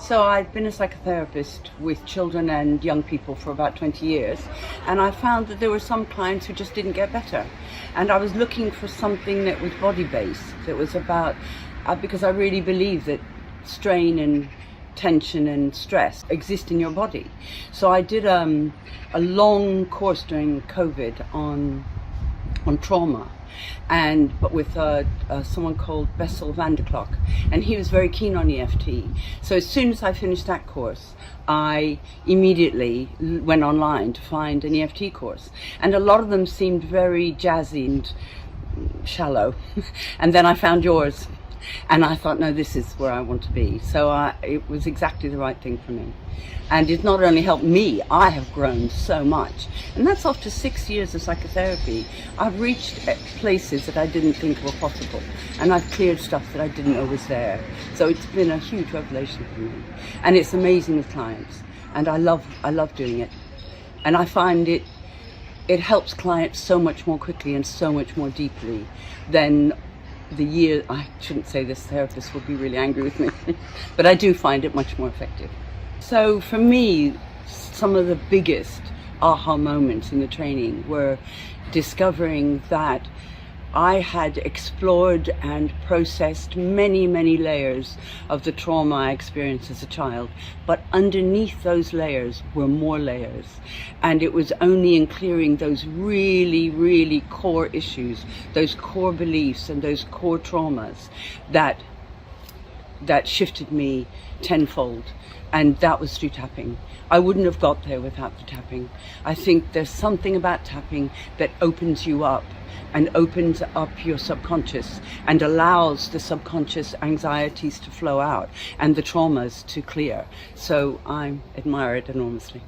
So I've been a psychotherapist with children and young people for about 20 years, and I found that there were some clients who just didn't get better. And I was looking for something that was body-based, that was about, because I really believe that strain and tension and stress exist in your body. So I did a long course during COVID on trauma, but with someone called Bessel van der Klok, and he was very keen on EFT. So as soon as I finished that course, I immediately went online to find an EFT course, and a lot of them seemed very jazzy and shallow. And then I found yours, and I thought, no, this is where I want to be. So it was exactly the right thing for me. And it not only helped me, I have grown so much. And that's after 6 years of psychotherapy. I've reached places that I didn't think were possible. And I've cleared stuff that I didn't know was there. So it's been a huge revelation for me. And it's amazing with clients. And I love doing it. And I find it helps clients so much more quickly and so much more deeply than I shouldn't say this, therapists will be really angry with me, but I do find it much more effective. So for me, some of the biggest aha moments in the training were discovering that I had explored and processed many, many layers of the trauma I experienced as a child, but underneath those layers were more layers. And it was only in clearing those really, really core issues, those core beliefs and those core traumas that shifted me tenfold. And that was through tapping. I wouldn't have got there without the tapping. I think there's something about tapping that opens you up and opens up your subconscious and allows the subconscious anxieties to flow out and the traumas to clear. So I admire it enormously.